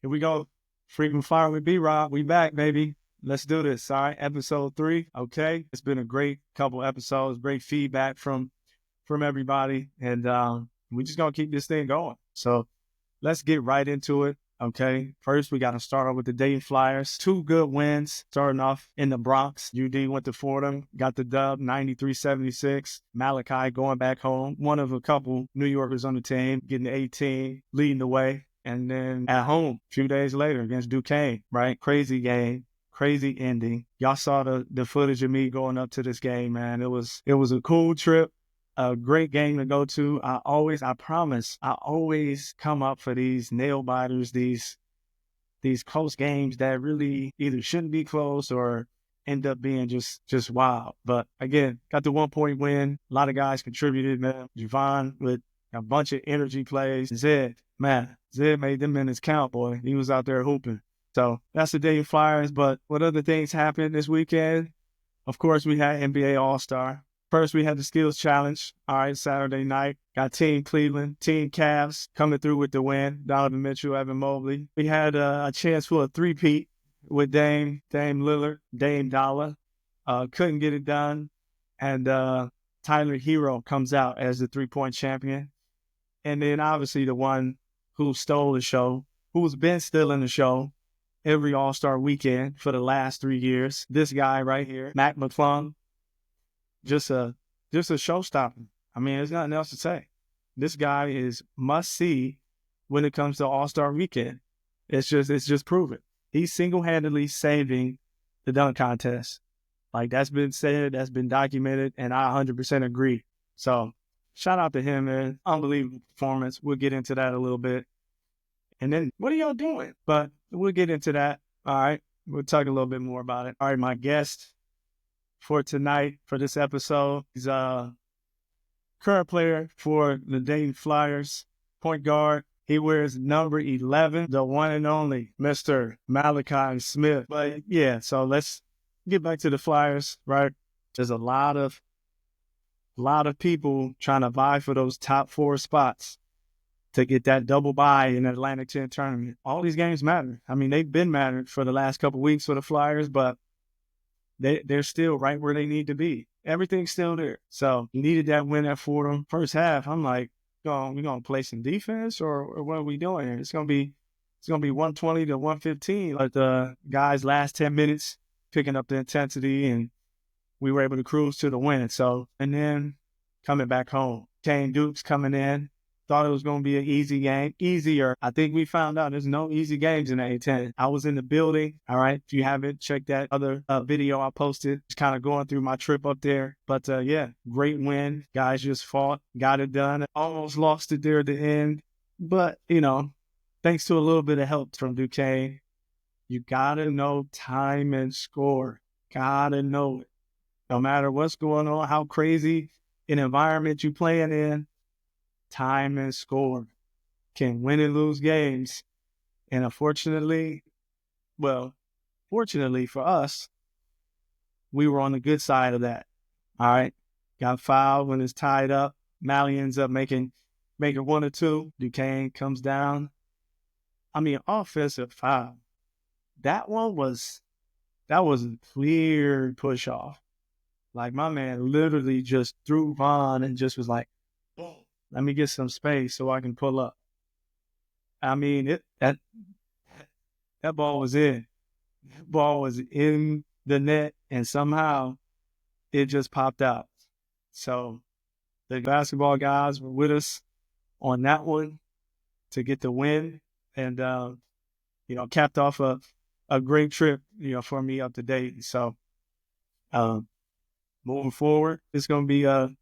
Here we go. Freaking Fire with B-Rob. We back, baby. Let's do this. All right. Episode 3. Okay. It's been a great couple episodes, great feedback from everybody. And we just gonna keep this thing going. So let's get right into it. Okay. First, we got to start off with the Dayton Flyers. 2 good wins starting off in the Bronx. UD went to Fordham, got the dub 93-76. Malachi going back home. One of a couple New Yorkers on the team, getting 18, leading the way. And then at home, a few days later against Duquesne, right? Crazy game, crazy ending. Y'all saw the footage of me going up to this game, man. It was a cool trip, a great game to go to. I promise, I always come up for these nail biters, these close games that really either shouldn't be close or end up being just wild. But again, got the 1-point win. A lot of guys contributed, man. Javon with a bunch of energy plays. Zed made them minutes count, boy. He was out there hooping. So that's the Dayton Flyers. But what other things happened this weekend? Of course, we had NBA All-Star. First, we had the Skills Challenge. All right, Saturday night. Got Team Cleveland, Team Cavs coming through with the win. Donovan Mitchell, Evan Mobley. We had a chance for a three-peat with Dame Lillard, Dame Dollar. Couldn't get it done. And Tyler Hero comes out as the three-point champion. And then obviously the one who stole the show, who's been stealing the show every All-Star weekend for the last 3 years. This guy right here, Mac McClung, just a showstopper. I mean, there's nothing else to say. This guy is must-see when it comes to All-Star weekend. It's just proven. He's single-handedly saving the dunk contest. Like, that's been said, that's been documented, and I 100% agree. So shout out to him, man. Unbelievable performance. We'll get into that a little bit. And then, what are y'all doing? But we'll get into that. All right. We'll talk a little bit more about it. All right. My guest for tonight, for this episode, is a current player for the Dayton Flyers, point guard. He wears number 11, the one and only Mr. Malachi Smith. But yeah, so let's get back to the Flyers, right? There's a lot of people trying to vie for those top 4 spots to get that double bye in the Atlantic 10 tournament. All these games matter. I mean, they've been mattered for the last couple of weeks for the Flyers, but they're still right where they need to be. Everything's still there. So you needed that win at Fordham. First half, I'm like, we gonna play some defense or what are we doing here? It's gonna be 120 to 115. Like the guys' last 10 minutes picking up the intensity, and we were able to cruise to the win. So, and then coming back home, Kane Dukes coming in. Thought it was going to be an easy game. Easier. I think we found out there's no easy games in the A10. I was in the building. All right. If you haven't checked that other video I posted, just kind of going through my trip up there. But yeah, great win. Guys just fought, got it done. Almost lost it there at the end. But, thanks to a little bit of help from Duquesne, you got to know time and score. Got to know it. No matter what's going on, how crazy an environment you playing in, time and score can win and lose games. And fortunately for us, we were on the good side of that. All right. Got fouled when it's tied up. Mally ends up making 1 or 2. Duquesne comes down. I mean, offensive foul. That was a clear push off. Like, my man literally just threw Vaughn and just was like, boom. Let me get some space so I can pull up. I mean, that ball was in. That ball was in the net, and somehow it just popped out. So the basketball guys were with us on that one to get the win, and capped off a great trip, for me up to date. So moving forward, it's gonna be a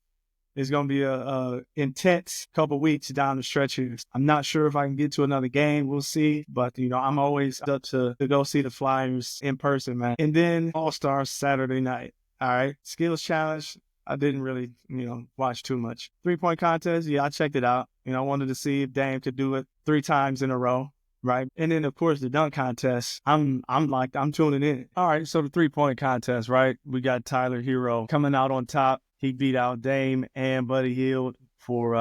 intense couple weeks down the stretch here. I'm not sure if I can get to another game. We'll see. But, I'm always up to go see the Flyers in person, man. And then All-Stars Saturday night. All right. Skills Challenge. I didn't really, watch too much. 3-point contest. Yeah, I checked it out. I wanted to see if Dame could do it 3 times in a row. Right. And then, of course, the dunk contest. I'm tuning in. All right. So the 3-point contest, right? We got Tyler Hero coming out on top. He beat out Dame and Buddy Hield for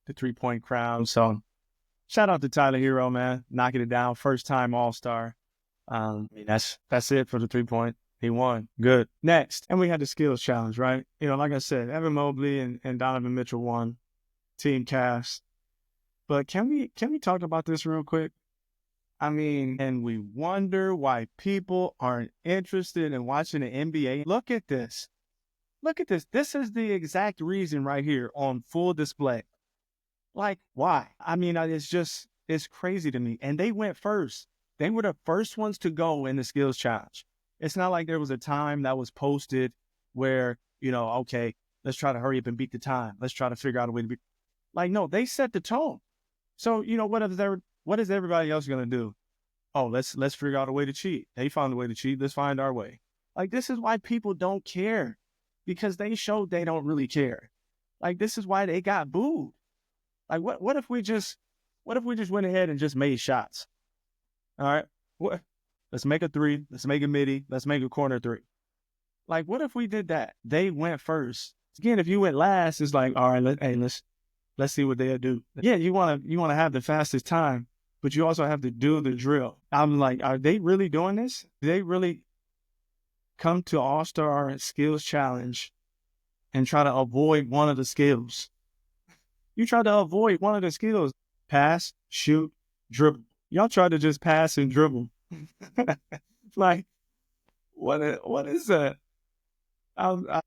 the 3-point crown. So Shout out to Tyler Hero, man, knocking it down, first time All-Star. I mean, that's it for the 3-point. He won. Good. Next, and we had the skills challenge, right? Like I said, Evan Mobley and Donovan Mitchell won. Team cast. But can we talk about this real quick? I mean, and we wonder why people aren't interested in watching the NBA. Look at this. Look at this. This is the exact reason right here on full display. Like, why? I mean, it's crazy to me. And they went first. They were the first ones to go in the skills challenge. It's not like there was a time that was posted where, okay, let's try to hurry up and beat the time. Let's try to figure out a way to beat. Like, no, they set the tone. So, what is everybody else going to do? Oh, let's figure out a way to cheat. They found a way to cheat. Let's find our way. Like, this is why people don't care, because they showed they don't really care. Like, this is why they got booed. Like, what if we just went ahead and just made shots? All right. Let's make a three. Let's make a midi. Let's make a corner three. Like, what if we did that? They went first. Again, if you went last, it's like, all right, let's see what they'll do. Yeah, you want to have the fastest time, but you also have to do the drill. I'm like, are they really doing this? Do they really come to All-Star Skills Challenge and try to avoid one of the skills? You try to avoid one of the skills. Pass, shoot, dribble. Y'all try to just pass and dribble. Like, what is that?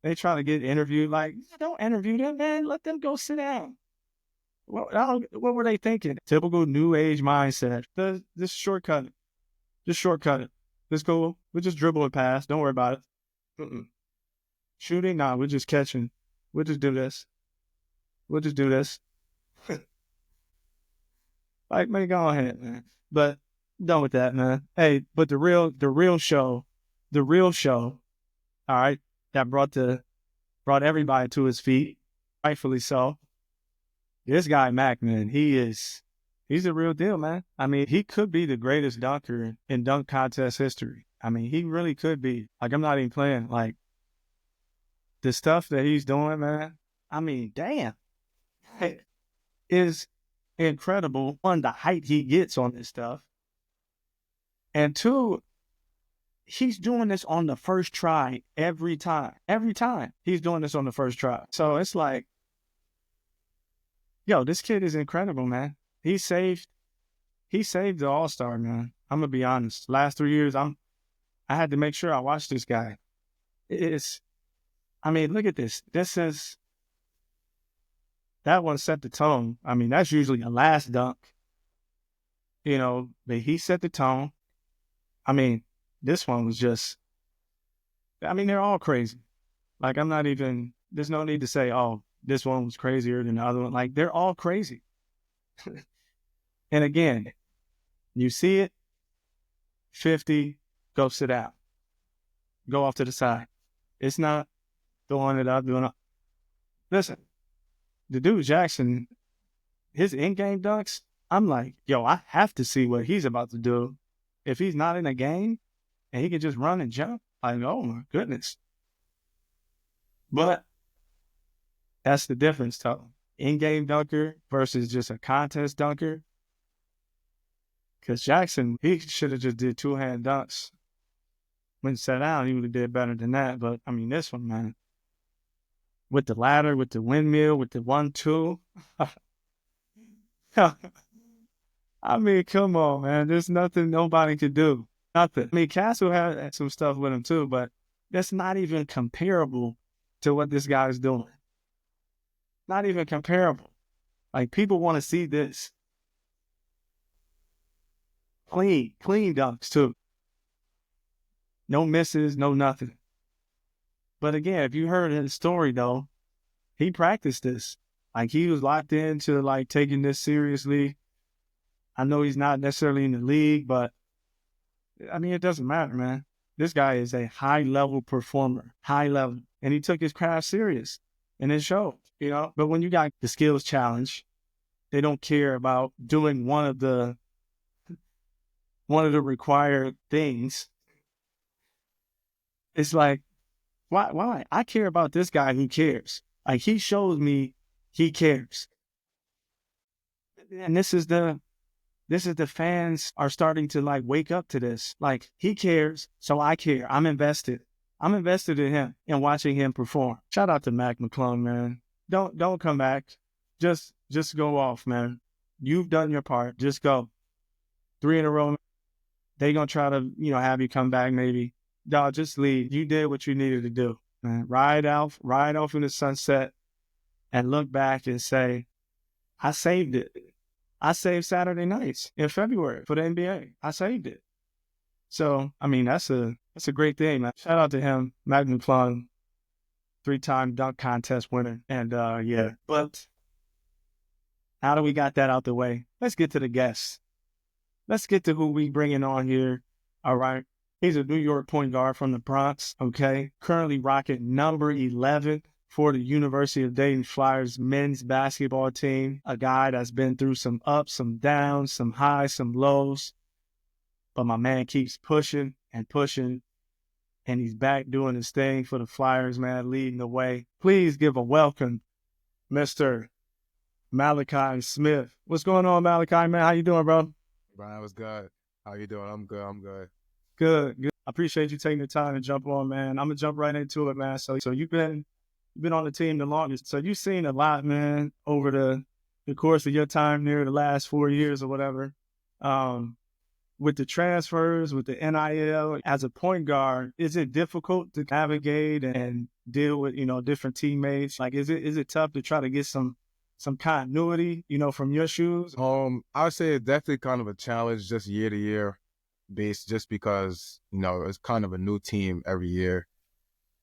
They try to get interviewed. Like, don't interview them, man. Let them go sit down. What were they thinking? Typical new age mindset. Just shortcut it. Just shortcut it. It's cool. We'll just dribble and pass. Don't worry about it. Mm-mm. Shooting? Nah, we're just catching. We'll just do this. We'll just do this. Like, man, go ahead, man. But done with that, man. Hey, but the real show, all right, that brought everybody to his feet, rightfully so. This guy, Mac, man, he's a real deal, man. I mean, he could be the greatest dunker in dunk contest history. I mean, he really could be. Like, I'm not even playing. Like, the stuff that he's doing, man, I mean, damn, is incredible. One, the height he gets on this stuff. And two, he's doing this on the first try every time. Every time he's doing this on the first try. So it's like, yo, this kid is incredible, man. He saved the All-Star, man. I'm gonna be honest. Last 3 years, I had to make sure I watched this guy. I mean, look at this. That one set the tone. I mean, that's usually a last dunk. But he set the tone. I mean, this one was just, I mean, they're all crazy. Like, there's no need to say, oh, this one was crazier than the other one. Like, they're all crazy. And again, you see it, 50, go sit down. Go off to the side. It's not throwing it up, doing it. Listen, the dude Jackson, his in-game dunks, I'm like, yo, I have to see what he's about to do. If he's not in a game and he can just run and jump, like, oh my goodness. But that's the difference, though. In-game dunker versus just a contest dunker. Because Jackson, he should have just did two-hand dunks. When he sat down, he would have did better than that. But, I mean, this one, man, with the ladder, with the windmill, with the 1-2. I mean, come on, man. There's nothing nobody could do. Nothing. I mean, Castle had some stuff with him, too, but that's not even comparable to what this guy is doing. Not even comparable. Like, people want to see this. Clean dunks, too. No misses, no nothing. But again, if you heard his story, though, he practiced this. Like, he was locked into, like, taking this seriously. I know he's not necessarily in the league, but, I mean, it doesn't matter, man. This guy is a high-level performer, high level. And he took his craft serious. And it showed, But when you got the skills challenge, they don't care about doing one of the required things. It's like, why? I care about this guy who cares. Like, he shows me he cares. And this is the This is the fans are starting to like wake up to this. Like he cares, so I care. I'm invested. I'm invested in him and watching him perform. Shout out to Mac McClung, man. Don't come back. Just go off, man. You've done your part. Just go. 3 in a row. They gonna try to, have you come back maybe. Dog, just leave. You did what you needed to do, man. Ride off in the sunset and look back and say, I saved it. I saved Saturday nights in February for the NBA. I saved it. So, I mean, that's a great thing, man. Shout out to him, Mac McClung, 3-time dunk contest winner. And yeah, but now that we got that out the way, let's get to the guests. Let's get to who we bringing on here. All right. He's a New York point guard from the Bronx, okay? Currently rocking number 11 for the University of Dayton Flyers men's basketball team. A guy that's been through some ups, some downs, some highs, some lows. But my man keeps pushing and pushing. And he's back doing his thing for the Flyers, man, leading the way. Please give a welcome, Mr. Malachi Smith. What's going on, Malachi, man? How you doing, bro? Brian, what's good? How you doing? I'm good. Good. I appreciate you taking the time to jump on, man. I'm gonna jump right into it, man. So you've been on the team the longest. So you've seen a lot, man, over the course of your time there, the last 4 years or whatever. With the transfers, with the NIL, as a point guard, is it difficult to navigate and deal with, different teammates? Like, is it tough to try to get some continuity, from your shoes? I would say it's definitely kind of a challenge just year to year based just because, it's kind of a new team every year.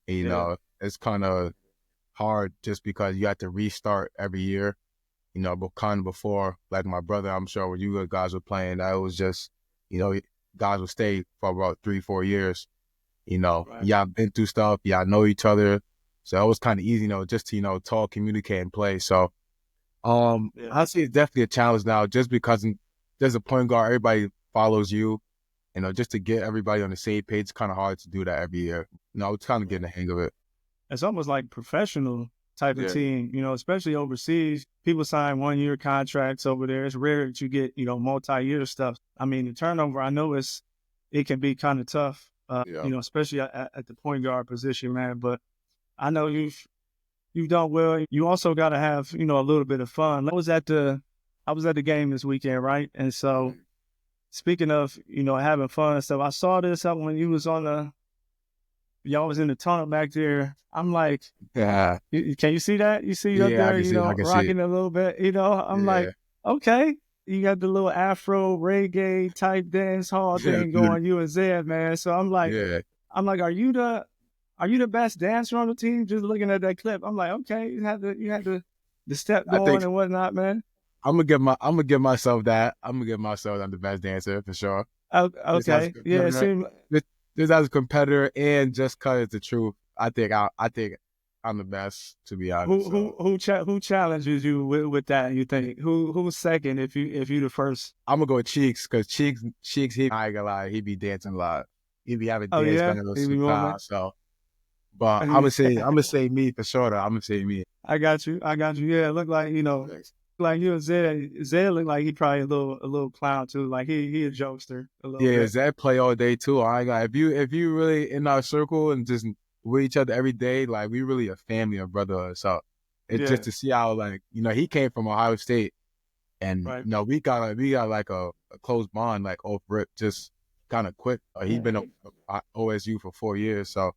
And, it's kind of hard just because you have to restart every year, but kind of before, like my brother, I'm sure when you guys were playing, that was just, guys will stay for about 3-4 years. Right. Y'all been through stuff, y'all know each other. So it was kind of easy, just to, talk, communicate, and play. So I see it's definitely a challenge now just because there's a point guard, everybody follows you. Just to get everybody on the same page, it's kind of hard to do that every year. It's kind of getting the hang of it. It's almost like professional type of team, especially overseas. People sign 1-year contracts over there. It's rare that you get, multi-year stuff. I mean, the turnover, I know it can be kind of tough, especially at the point guard position, man. But I know you've done well. You also got to have, a little bit of fun. I was at the game this weekend, right? And so speaking of, having fun and stuff, I saw this up when you was y'all was in the tunnel back there. I'm like, yeah. Can you see that? You see up there, rocking a little bit, I'm like, okay. You got the little Afro reggae type dance hall thing going, you and Zed, man. So I'm like, are you the best dancer on the team? Just looking at that clip, I'm like, okay, you had the step going and whatnot, man. I'm gonna give myself that. I'm gonna give myself I'm the best dancer for sure. Okay, yeah. Just as a competitor and just cause it's the truth, I think I'm the best, to be honest. Who challenges you with that? You think who's second if you the first? I'm gonna go with Cheeks because Cheeks I ain't gonna lie, he be dancing a lot. He be having dance battles, so. But I'm gonna say me for sure. Though. I'm gonna say me. I got you. Yeah, it looked like like you and Zed. Zed looked like he probably a little clown too. Like he a jokester a little bit. Zed play all day too. I ain't got if you really in our circle and just with each other every day, like we really a family of brotherhood. So it's just to see how like he came from Ohio State, and we got like a close bond like off rip, just kind of quick. He's been at OSU for 4 years, so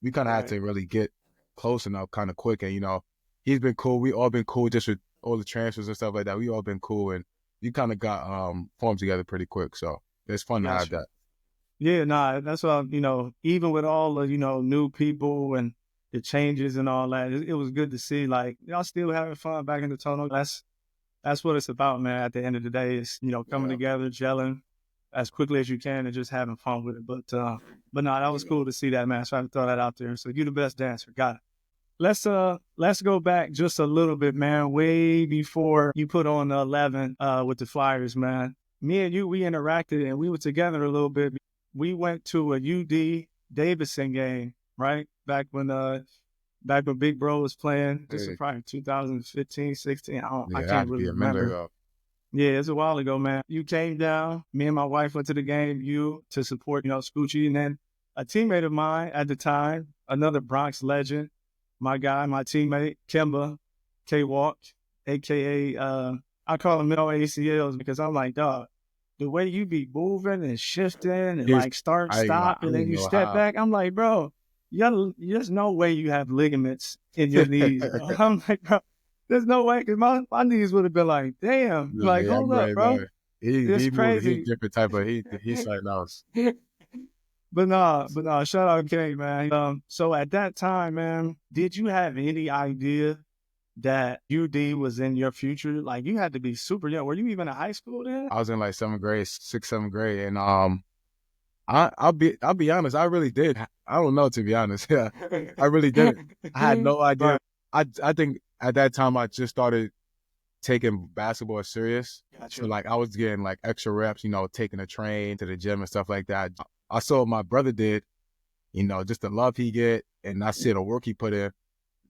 we kind of had to really get close enough kind of quick, and he's been cool. We all been cool just with all the transfers and stuff like that. We all been cool, and you kind of got formed together pretty quick. So it's fun to have that. Yeah, that's what even with all the new people and the changes and all that, it was good to see like y'all still having fun back in the tunnel. That's what it's about, man. At the end of the day, it's coming together, gelling as quickly as you can, and just having fun with it. But that was cool to see that, man. So I had to throw that out there. So you the best dancer, got it. Let's go back just a little bit, man. Way before you put on the 11 with the Flyers, man. Me and you, we interacted and we were together a little bit. We went to a UD Davidson game, right? Back when Big Bro was playing. This is probably 2015, 16. I can't really remember. Yeah, it's a while ago, man. You came down. Me and my wife went to the game. You to support, Scoochie, and then a teammate of mine at the time, another Bronx legend, my guy, my teammate, Kimba, K Walk, aka I call him no ACLs because I'm like, dog, the way you be moving and shifting and Here's like start, I ain't gonna- stop, I and then don't you know step how. back. I'm like, bro, there's no way you have ligaments in your knees, bro. I'm like, bro, there's no way, because my knees would have been like, damn, like, Yeah, hold I'm up, right bro. there. It's He moving. He a crazy. different type of he's something else. But nah, shout out Kate, man. So at that time, man, did you have any idea that UD was in your future? Like, you had to be super young. Were you even in high school then? I was in like seventh grade, sixth, seventh grade, and I'll be honest, I really did. I don't know, to be honest. Yeah, I really didn't. I had no idea. Right. I think at that time I just started taking basketball serious. So Gotcha. like I was getting like extra reps, taking a train to the gym and stuff like that. I saw what my brother did, just the love he get, and I see the work he put in,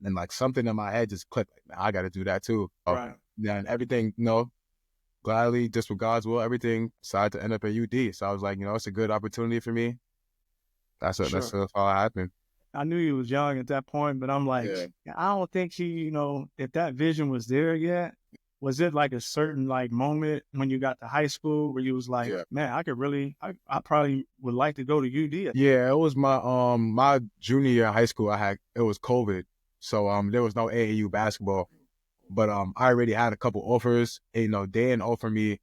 and like something in my head just clicked. Like, man, I got to do that too. Right. Yeah, and everything, gladly, just with God's will, everything decided to end up at UD. So I was like, it's a good opportunity for me. That's Sure. how it happened. I knew he was young at that point, but I'm like, Yeah. I don't think he, if that vision was there yet. Was it like a certain like moment when you got to high school where you was like, Yeah. man, I probably would like to go to UD? Yeah, it was my junior year in high school. It was COVID, so there was no AAU basketball, but I already had a couple offers. And, Dan offered me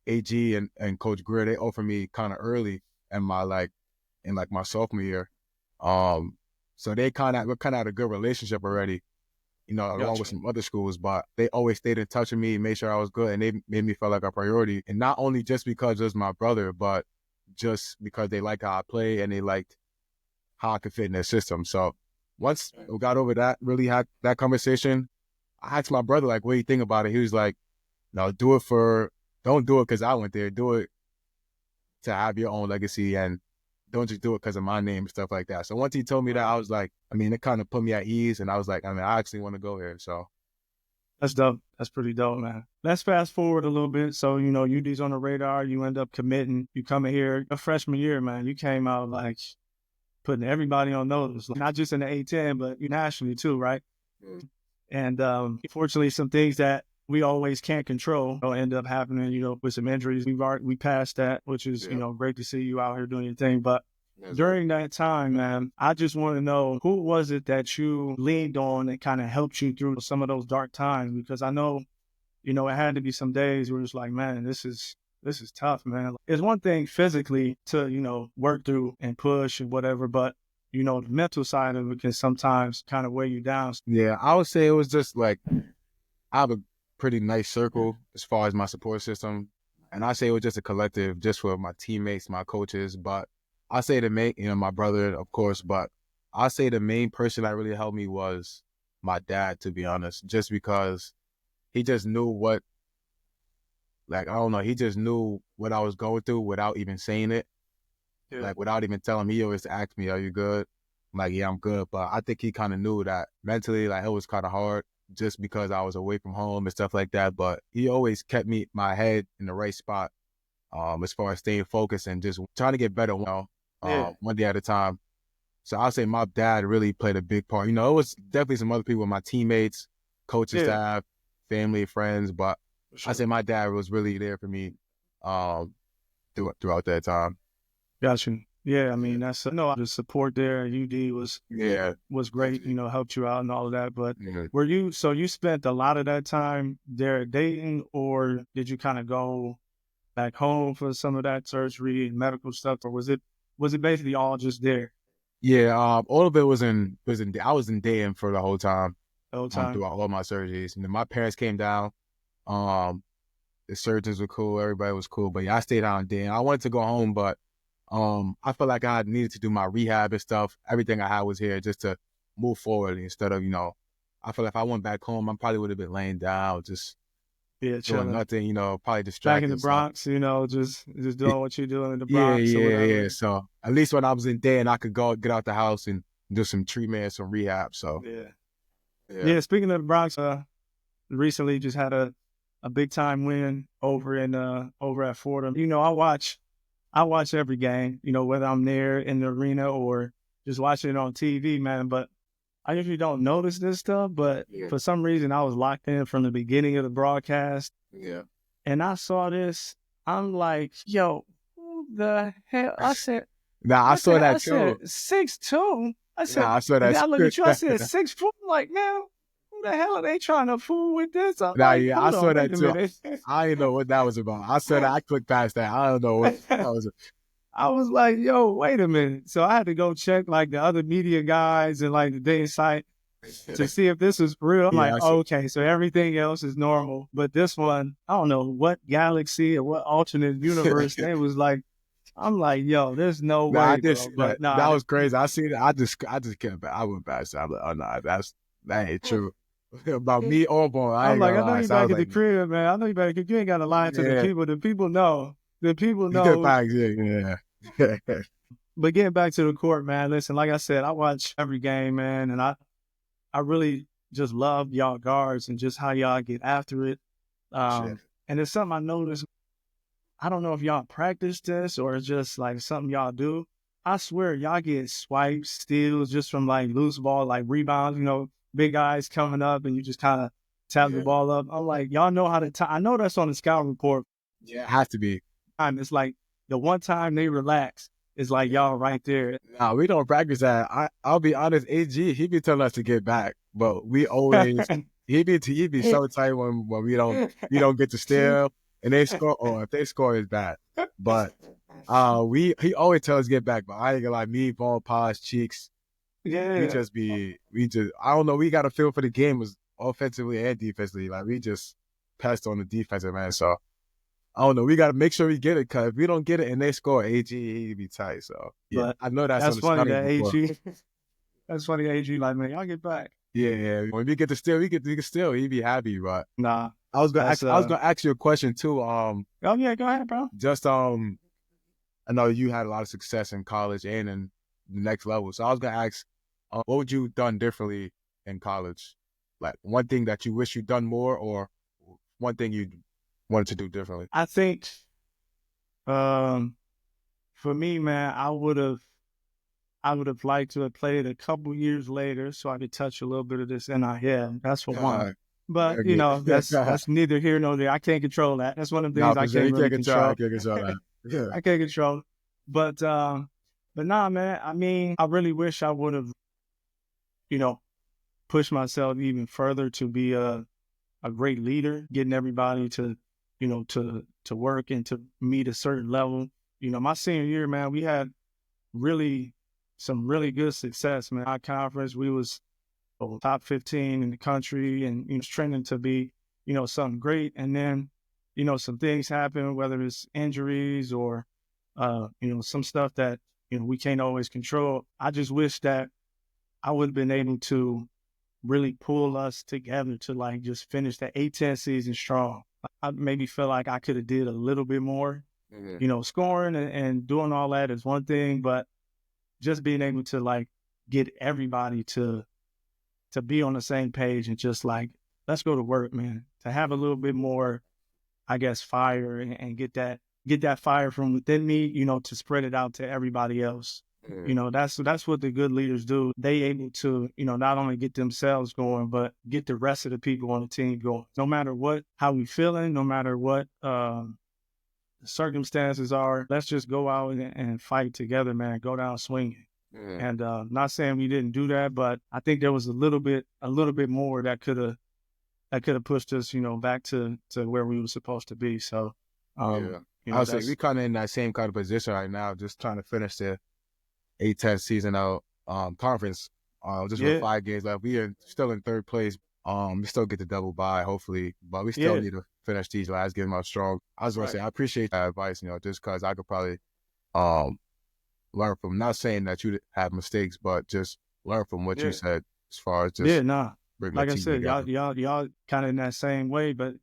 AG and Coach Greer. They offered me kind of early in my sophomore year. So we kind of had a good relationship already, along with some other schools, but they always stayed in touch with me, made sure I was good, and they made me feel like a priority. And not only just because it was my brother, but just because they like how I play and they liked how I could fit in their system. So once we got over that, really had that conversation, I asked my brother, like, what do you think about it? He was like, no, don't do it because I went there. Do it to have your own legacy, and don't just do it because of my name and stuff like that. So once he told me that, I was like, it kind of put me at ease, and I was like, I actually want to go here. So That's dope. That's pretty dope, man. Let's fast forward a little bit. So, UD's on the radar. You end up committing. You come in here a freshman year, man. You came out like putting everybody on notice, not just in the A10, but nationally too, right? And unfortunately, some things that we always can't control will end up happening, with some injuries. We passed that, which is, great to see you out here doing your thing. But during that time, man, I just want to know, who was it that you leaned on and kind of helped you through some of those dark times? Because I know, it had to be some days where it's like, man, this is tough, man. It's one thing physically to, work through and push and whatever, but the mental side of it can sometimes kind of weigh you down. yeah, I would say it was just like, I have a pretty nice circle as far as my support system. And I say it was just a collective, just for my teammates, my coaches. But I say the main, my brother, of course, but I say the main person that really helped me was my dad, to be honest, just because he just knew I don't know, he just knew what I was going through without even saying it. Yeah. Like, without even telling me, he always asked me, are you good? I'm like, yeah, I'm good. But I think he kind of knew that mentally, like, it was kind of hard just because I was away from home and stuff like that. But he always kept my head in the right spot, as far as staying focused and just trying to get better, one day at a time. So I'll say my dad really played a big part. It was definitely some other people, my teammates, coaching staff, family, friends, but Sure. I say my dad was really there for me throughout that time. Gotcha. Yeah, I mean, that's the support there. UD was great, helped you out and all of that. But so you spent a lot of that time there at Dayton, or did you kind of go back home for some of that surgery and medical stuff, or was it basically all just there Yeah, all of it was I was in Dayton for the whole time. the whole time? Throughout all my surgeries. And then my parents came down. The surgeons were cool, everybody was cool. But yeah, I stayed out in Dayton. I wanted to go home, but I felt like I needed to do my rehab and stuff. Everything I had was here just to move forward instead of, I feel like if I went back home, I probably would have been laying down, just doing chilling. nothing, probably distracted. Back in the Bronx, just doing what you're doing in the Yeah, Bronx or whatever. yeah. So at least when I was in Dayton, I could get out the house and do some treatment, some rehab. So yeah. Speaking of the Bronx, recently just had a a big time win over at Fordham. I watch every game, whether I'm there in the arena or just watching it on TV, man. But I usually don't notice this stuff, but for some reason I was locked in from the beginning of the broadcast. Yeah. And I saw this. I'm like, yo, who the hell? Nah, I saw that too. 6'2". I said, Nah, I saw and that. then I look at you, I said 6'4". I'm like, man, who the hell are they trying to fool with this? I'm Nah, like, yeah, I hold saw on, that wait a too. minute. I didn't know what that was about. I saw that. I clicked past that. I don't know what that was. I was like, yo, wait a minute. So I had to go check like the other media guys and like the Dayton site to see if this was real. I'm like, okay, so everything else is normal. But this one, I don't know what galaxy or what alternate universe they was like. I'm like, yo, there's no way, bro. But that was crazy. I seen it. I just can't. I went past it. I'm like, oh no, that ain't true. About me or boy, I I'm ain't like, gonna I know lie. you So I back was at the like, crib, man. I know you back. You ain't got to lie to the people. The people know. The people yeah, know. yeah. But getting back to the court, man. Listen, like I said, I watch every game, man, and I really just love y'all guards and just how y'all get after it. And it's something I noticed. I don't know if y'all practice this or it's just like something y'all do. I swear y'all get swipes, steals just from like loose ball, like rebounds, big guys coming up and you just kind of tap the ball up. I'm like, y'all know how to I know that's on the scout report. Yeah, it has to be. And it's like the one time they relax, it's like y'all right there. Nah, we don't practice that. I'll be honest, AG, he be telling us to get back, but we always he be so tight when we don't get to steal and they score, or if they score it's bad. But he always tells us to get back, but I ain't gonna lie, me, Ball, Paz, Cheeks, Yeah. we just I don't know, we got a feel for the game was offensively and defensively. Like we just passed on the defensive man, so I don't know. We got to make sure we get it, because if we don't get it and they score, AG, he'd be tight. So, yeah, but I know that's funny that AG. That's funny, AG, like, man, y'all get back. Yeah. When we get to steal, we can steal. He'd be happy, but nah. I was gonna ask you a question too. Oh yeah, go ahead, bro. Just I know you had a lot of success in college and in the next level. So I was gonna ask, what would you done differently in college? Like one thing that you wish you'd done more, or one thing you wanted to do differently? I think, for me, man, I would have liked to have played a couple years later so I could touch a little bit of this NIL. That's for one. But that's neither here nor there. I can't control that. That's one of the things I can't really control. I can't control that. Yeah. I can't control it. But nah, man. I mean, I really wish I would have, pushed myself even further to be a great leader, getting everybody to, to work and to meet a certain level. My senior year, man, we had some really good success, man. Our conference, we was top 15 in the country and was trending to be, something great. And then, some things happen, whether it's injuries or, some stuff that, we can't always control. I just wish that I would have been able to really pull us together to like just finish the A-10 season strong. I maybe feel like I could have did a little bit more. Scoring and doing all that is one thing, but just being able to like get everybody to be on the same page and just like, let's go to work, man. To have a little bit more, I guess, fire and get that fire from within me, to spread it out to everybody else. That's what the good leaders do. They able to, not only get themselves going, but get the rest of the people on the team going. No matter how we feeling, no matter what the circumstances are, let's just go out and fight together, man. Go down swinging. And not saying we didn't do that, but I think there was a little bit more that could have pushed us, back to where we were supposed to be. So, I would say we kind of in that same kind of position right now, just trying to finish the A-10 season out conference. With 5 games left, we are still in third place. We still get the double bye, hopefully, but we still need to finish these last games out strong. I was going to say, I appreciate that advice, just because I could probably learn from, not saying that you have mistakes, but just learn from what you said as far as just like I said, y'all kind of in that same way, but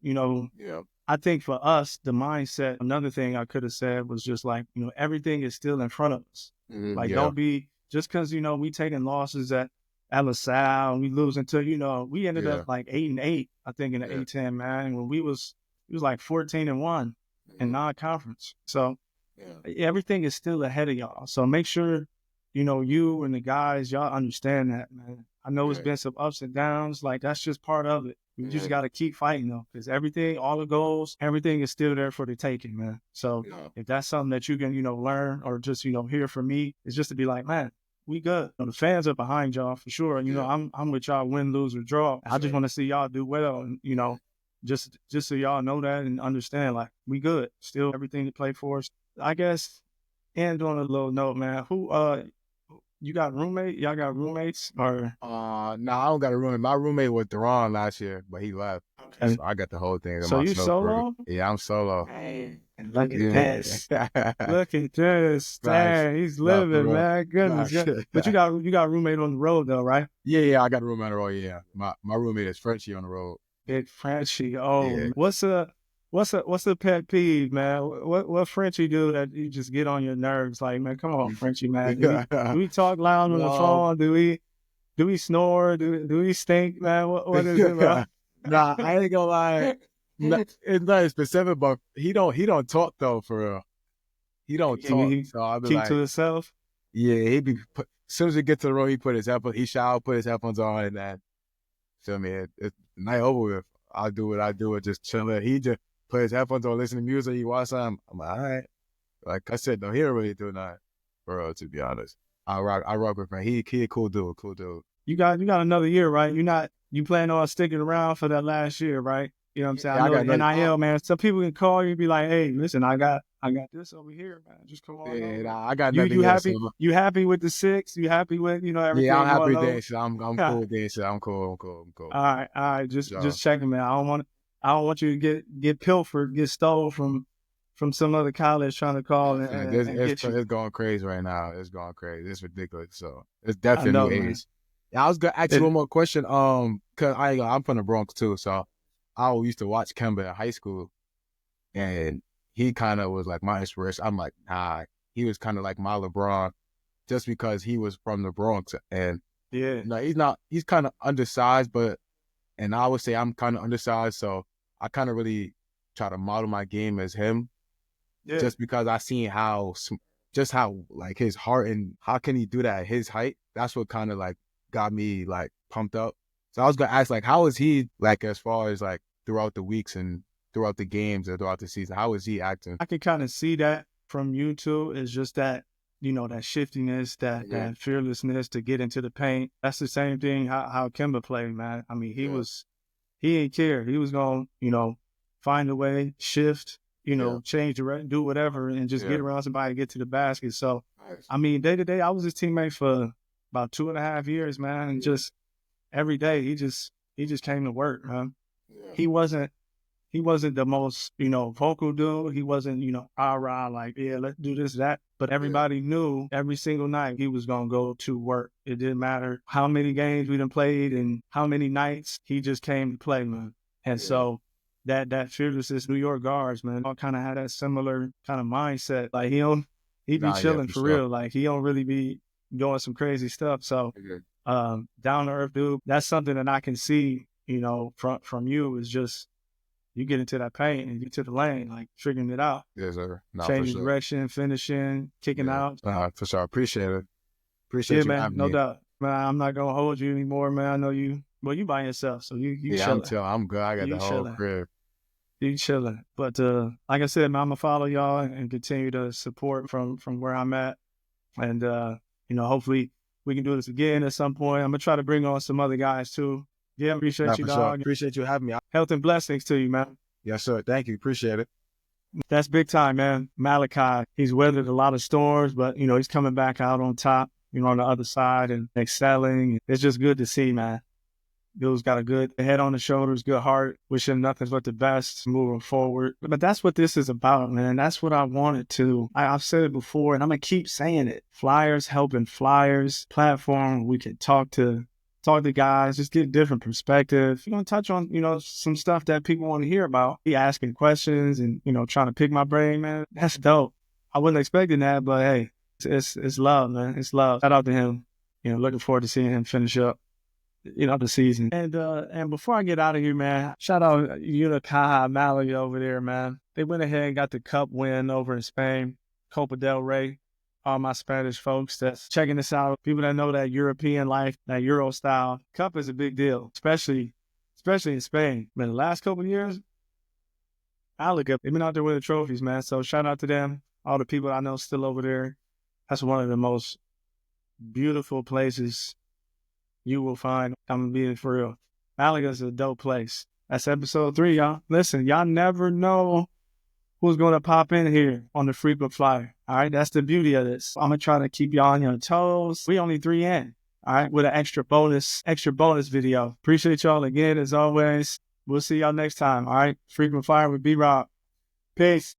I think for us, the mindset, another thing I could have said was just like, everything is still in front of us. Don't be, just because, we taking losses at LaSalle and we losing to, we ended up like 8-8, I think, in the A-10, man. When we was He was like 14-1 in non-conference. So everything is still ahead of y'all. So make sure, you and the guys, y'all understand that, man. I know it's been some ups and downs. Like, that's just part of it. You just got to keep fighting, though, because everything, all the goals, everything is still there for the taking, man. So if that's something that you can, learn or just, hear from me, it's just to be like, man, we good. The fans are behind y'all for sure. I'm with y'all, win, lose, or draw. I just want to see y'all do well, and just so y'all know that and understand, like, we good. Still everything to play for us. I guess. And on a little note, man, you got roommate? Y'all got roommates or? No, I don't got a roommate. My roommate was Deron last year, but he left. Okay. So I got the whole thing. So you solo? Yeah, I'm solo. Hey, look at this. Look at this. Dang, he's living, man. Goodness. But you got a roommate on the road though, right? Yeah, I got a roommate on the road. Yeah, my roommate is Frenchie on the road. Big Frenchie. Oh, yeah. What's a pet peeve, man? What Frenchie do that you just get on your nerves? Like, man, come on, Frenchie, man. Do we talk loud on the phone? Do we snore? Do we stink, man? What is it, bro? Nah, I ain't gonna lie. It's not specific, but he don't talk though, for real. He don't talk. So I'll be keep to himself. Yeah, as soon as we get to the room, he put his headphones on, and then feel me. It's night over with. I'll do what I do, and just chill it. He just put his headphones on, listen to music. He watch something. I'm like, all right. Like I said, though, he don't really do nothing, for real, to be honest. I rock with him. He a cool dude. You got another year, right? You plan on sticking around for that last year, right? You know what I'm saying? I know NIL, man. Some people can call you and be like, hey, listen, I got this over here, man. Just come on. Yeah, nah, I got nothing. You happy with the 6? You happy with, everything? Yeah, I'm happy with that shit. I'm cool with that shit. I'm cool. All right. Just checking, man. I don't want you to get pilfered, get stole from some other college trying to call it's going crazy right now. It's going crazy. It's ridiculous. So it's definitely new age. Yeah, I was gonna ask you one more question. Cause I'm from the Bronx too, so I used to watch Kemba in high school, and he kind of was like my inspiration. I'm like, nah, he was kind of like my LeBron, just because he was from the Bronx, and he's kind of undersized, and I would say I'm kind of undersized, so I kind of really try to model my game as him, just because I seen how like his heart and how can he do that at his height. That's what kind of like got me like pumped up. So I was gonna ask, like, how is he like as far as like throughout the weeks and throughout the games or throughout the season? How is he acting? I can kind of see that from you too. It's just that, that shiftiness, that fearlessness to get into the paint. That's the same thing how Kemba played, man. I mean, he ain't care. He was gonna, find a way, shift, change direction, do whatever, and just get around somebody to get to the basket. So, I mean, day to day, I was his teammate for about 2.5 years, man, and just every day he just came to work, man. He wasn't the most, vocal dude. He wasn't, rah, like, yeah, let's do this, that. But everybody knew every single night he was going to go to work. It didn't matter how many games we done played and how many nights, he just came to play, man. And so that fearlessness, New York guards, man, all kind of had that similar kind of mindset. Like, he be chilling for real. Like, he don't really be doing some crazy stuff. So down to earth dude, that's something that I can see, from you, is just you get into that paint and get to the lane, like figuring it out. Yes, sir. Changing direction, finishing, kicking out. For sure. Appreciate it. Appreciate you, man. No doubt. Man, I'm not gonna hold you anymore, man. I know you. Well, you by yourself, so you chilling. I'm good. I got the whole crib. You chilling. But like I said, man, I'm gonna follow y'all and continue to support from where I'm at. And hopefully we can do this again at some point. I'm gonna try to bring on some other guys too. Yeah, appreciate you, dog. Sure. Appreciate you having me. Health and blessings to you, man. Yes, sir. Thank you. Appreciate it. That's big time, man. Malachi, he's weathered a lot of storms, but, he's coming back out on top, on the other side and excelling. It's just good to see, man. Dude's got a good head on the shoulders, good heart. Wish him nothing but the best moving forward. But that's what this is about, man. That's what I wanted to. I've said it before, and I'm going to keep saying it. Flyers helping Flyers, platform we can talk to guys, just get a different perspective. You're going to touch on, some stuff that people want to hear about. He asking questions and, trying to pick my brain, man. That's dope. I wasn't expecting that, but hey, it's love, man. It's love. Shout out to him. Looking forward to seeing him finish up. the season. And before I get out of here, man, shout out Unicaja Malachi over there, man. They went ahead and got the cup win over in Spain, Copa del Rey. All my Spanish folks that's checking this out, people that know that European life, that Euro style, cup is a big deal, especially in Spain. Man, the last couple of years, I look up, they've been out there winning trophies, man. So shout out to them, all the people I know still over there. That's one of the most beautiful places you will find. I'm being for real. Malaga's a dope place. That's episode 3, y'all. Listen, y'all never know who's going to pop in here on the frequent flyer. All right, that's the beauty of this. I'm going to try to keep y'all on your toes. We only 3 in, all right, with an extra bonus video. Appreciate y'all again, as always. We'll see y'all next time, all right? Frequent flyer with B-Rob. Peace.